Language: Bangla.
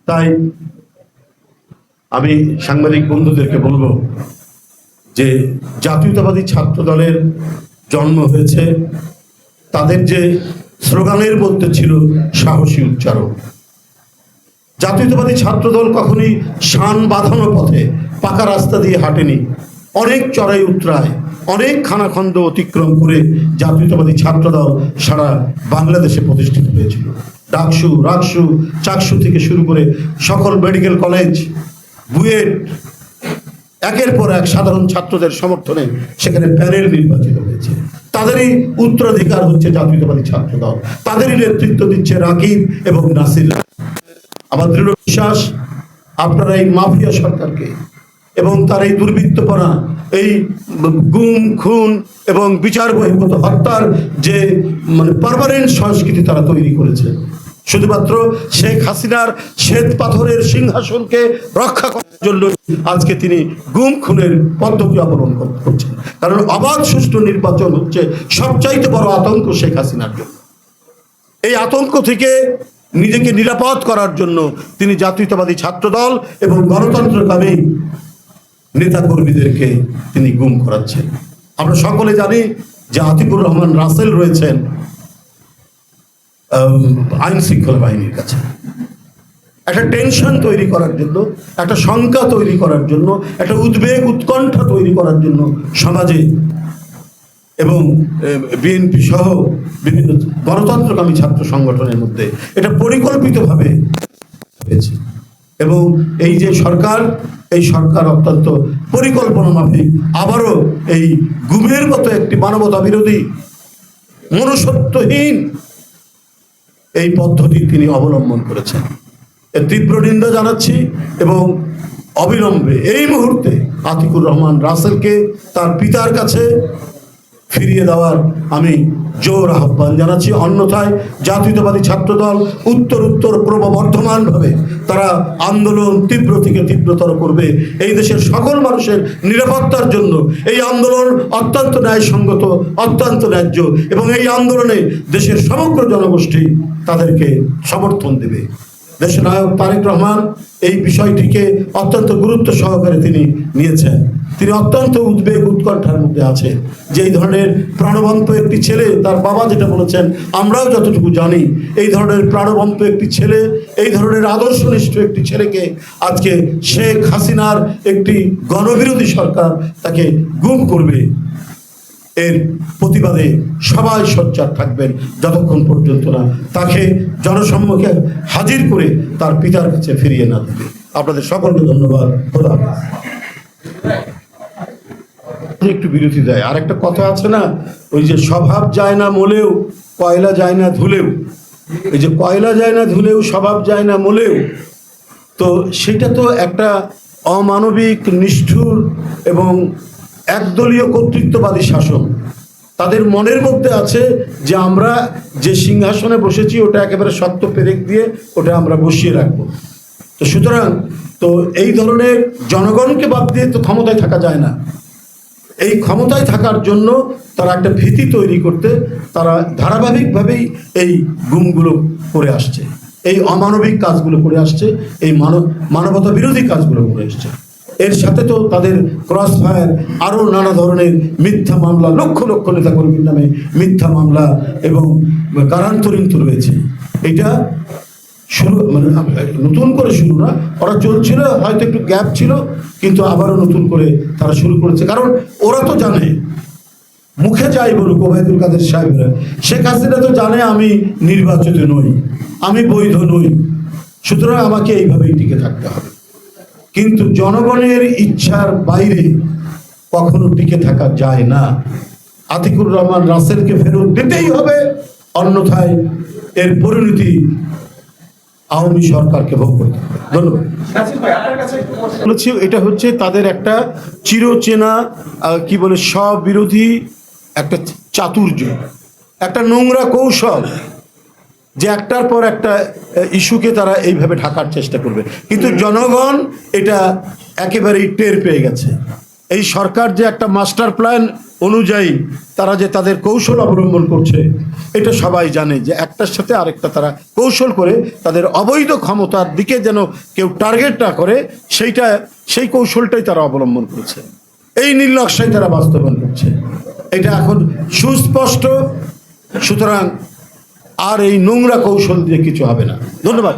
তাই আমি সাংবাদিক বন্ধুদেরকে বলবো যে জাতীয়তাবাদী ছাত্র দলের জন্ম হয়েছে, তাদের যে স্লোগানের মধ্যে ছিল সাহসী উচ্চারণ। জাতীয়তাবাদী ছাত্র দল কখনই শান বাঁধানো পথে পাকা রাস্তা দিয়ে হাঁটেনি। অনেক চড়াই উতরায়, অনেক খানাখন্দ অতিক্রম করে জাতীয়তাবাদী ছাত্র দল সারা বাংলাদেশে প্রতিষ্ঠিত হয়েছিল। ডাকসু, রাকসু, চাকসু থেকে শুরু করে সকল মেডিকেল কলেজ, বুয়েট, একের পর এক সাধারণ ছাত্রদের সমর্থনে সেখানে প্যানেল নির্বাচিত হয়েছে। তাদেরই উত্তরাধিকার হচ্ছে জাতীয়তাবাদী ছাত্র দল, তাদেরই নেতৃত্ব দিচ্ছে রাকিব এবং নাসির। আমার দৃঢ় বিশ্বাস আপনারা এই মাফিয়া সরকারকে এবং তার এই দুর্বৃত্তপনা, এই গুম খুন এবং বিচার বহির্ভূত হত্যার যে পার্মানেন্ট সংস্কৃতি তারা তৈরি করেছে, শুধুমাত্র শেখ হাসিনার শ্বেত পাথরের সিংহাসনকে রক্ষা করার জন্য আজকে তিনি গুম খুনের পদ্ধতি অবলম্বন করছেন। কারণ অবাধ সুষ্ঠু নির্বাচন হচ্ছে সবচাইতে বড় আতঙ্ক শেখ হাসিনার জন্য। এই আতঙ্ক থেকে নিজেকে নিরাপদ করার জন্য তিনি জাতীয়তাবাদী ছাত্রদল এবং গণতন্ত্রকামী নেতাকর্মীদেরকে তিনি গুম করাচ্ছেন। আমরা সকলে জানি যে আতিকুর রহমান রাসেল রয়েছেন আইন শৃঙ্খলা বাহিনীর কাছে। একটা টেনশন তৈরি করার জন্য, একটা শঙ্কা তৈরি করার জন্য, একটা উদ্বেগ উৎকণ্ঠা তৈরি করার জন্য সমাজে এবং বিএনপি সহ বিভিন্ন গণতন্ত্রকামী ছাত্র সংগঠনের মধ্যে এটা পরিকল্পিতভাবে হয়েছে। এবং এই যে সরকার, এই সরকার অত্যন্ত পরিকল্পনা মাফিক আবারও এই গুমের মতো একটি মানবতা বিরোধী, মনুষ্যত্বহীন এই পদ্ধতি তিনি অবলম্বন করেছেন। এর তীব্র নিন্দা জানাচ্ছি এবং অবিলম্বে এই মুহূর্তে আতিকুর রহমান রাসেলকে তার পিতার কাছে ফিরিয়ে দেওয়ার আমি জোর আহ্বান জানাচ্ছি। অন্যথায় জাতীয়তাবাদী ছাত্রদল উত্তর ক্রমবর্ধমানভাবে তারা আন্দোলন তীব্র থেকে তীব্রতর করবে। এই দেশের সকল মানুষের নিরাপত্তার জন্য এই আন্দোলন অত্যন্ত ন্যায়সঙ্গত, অত্যন্ত ন্যায্য এবং এই আন্দোলনে দেশের সমগ্র জনগোষ্ঠী তাদেরকে সমর্থন দেবে। দেশের নায়ক তারেক রহমান এই বিষয়টিকে অত্যন্ত গুরুত্ব সহকারে তিনি নিয়েছেন। তিনি অত্যন্ত উদ্বেগ উৎকণ্ঠার মধ্যে আছে যে এই ধরনের প্রাণবন্ত একটি ছেলে, তার বাবা যেটা বলেছেন আমরাও যতটুকু জানি, এই ধরনের প্রাণবন্ত একটি ছেলে, এই ধরনের আদর্শনিষ্ঠ একটি ছেলেকে আজকে শেখ হাসিনার একটি গণবিরোধী সরকার তাকে গুম করবে। এর প্রতিবাদে সবাই সোচ্চার থাকবেন যতক্ষণ পর্যন্ত না তাকে জনসম্মুখে হাজির করে তার পিতার কাছে ফিরিয়ে না দেবে। আপনাদের সকলকে ধন্যবাদ। একটু বিরতি দেয়। আর একটা কথা আছে না, ওই যে স্বভাব যায় না মোলেও কয়লা যায় না ধুলেও, এই যে কয়লা যায় না ধুলেও স্বভাব যায় না মোলেও, তো সেটা তো একটা অমানবিক, নিষ্ঠুর এবং একদলীয় কর্তৃত্ববাদী শাসন। তাদের মনের মধ্যে আছে যে আমরা যে সিংহাসনে বসেছি ওটা একেবারে শক্ত পেরেক দিয়ে ওটা আমরা বসিয়ে রাখবো। তো সুতরাং তো এই ধরনের জনগণকে বাদ দিয়ে তো ক্ষমতায় থাকা যায় না। এই ক্ষমতায় থাকার জন্য তারা একটা ভীতি তৈরি করতে তারা ধারাবাহিকভাবেই এই গুমগুলো করে আসছে, এই অমানবিক কাজগুলো করে আসছে, এই মানবতা বিরোধী কাজগুলো করে আসছে। এর সাথে তো তাদের ক্রস ফায়ার আরও নানা ধরনের মিথ্যা মামলা, লক্ষ লক্ষ নেতাকর্মীর নামে মিথ্যা মামলা এবং কারান্তরিত রয়েছে। এটা শুরু নতুন করে শুরু না, ওরা চলছিল, হয়তো একটু গ্যাপ ছিল, কিন্তু আবারও নতুন করে তারা শুরু করেছে। কারণ ওরা তো জানে, মুখে যাই বলুক ওবায়দুল কাদের সাহেবরা, শেখ হাসিনা তো জানে আমি নির্বাচিত নই, আমি বৈধ নই, সুতরাং আমাকে এইভাবেই টিকে থাকতে হবে। কিন্তু জনগণের ইচ্ছার বাইরে কখনো টিকে থাকা যায় না। আতিকুর রহমান রাসেলকে ফেরত দিতেই হবে, অন্যথায় এর পরিণতি আওয়ামী সরকারকে ভোগ করতে হবে। ধন্যবাদ। এটা হচ্ছে তাদের একটা চিরচেনা কি বলে স্ববিরোধী একটা চাতুর্য, একটা নোংরা কৌশল, যে একটার পর একটা ইস্যুকে তারা এইভাবে ঢাকার চেষ্টা করবে। কিন্তু জনগণ এটা একেবারেই টের পেয়ে গেছে। এই সরকার যে একটা মাস্টার প্ল্যান অনুযায়ী তারা যে তাদের কৌশল অবলম্বন করছে, এটা সবাই জানে যে একটার সাথে আরেকটা তারা কৌশল করে তাদের অবৈধ ক্ষমতার দিকে যেন কেউ টার্গেট না করে সেই কৌশলটাই তারা অবলম্বন করছে। এই নীলনকশায় তারা বাস্তবায়ন করছে, এটা এখন সুস্পষ্ট। সুতরাং আর এই নোংরা কৌশল দিয়ে কিছু হবে না। ধন্যবাদ।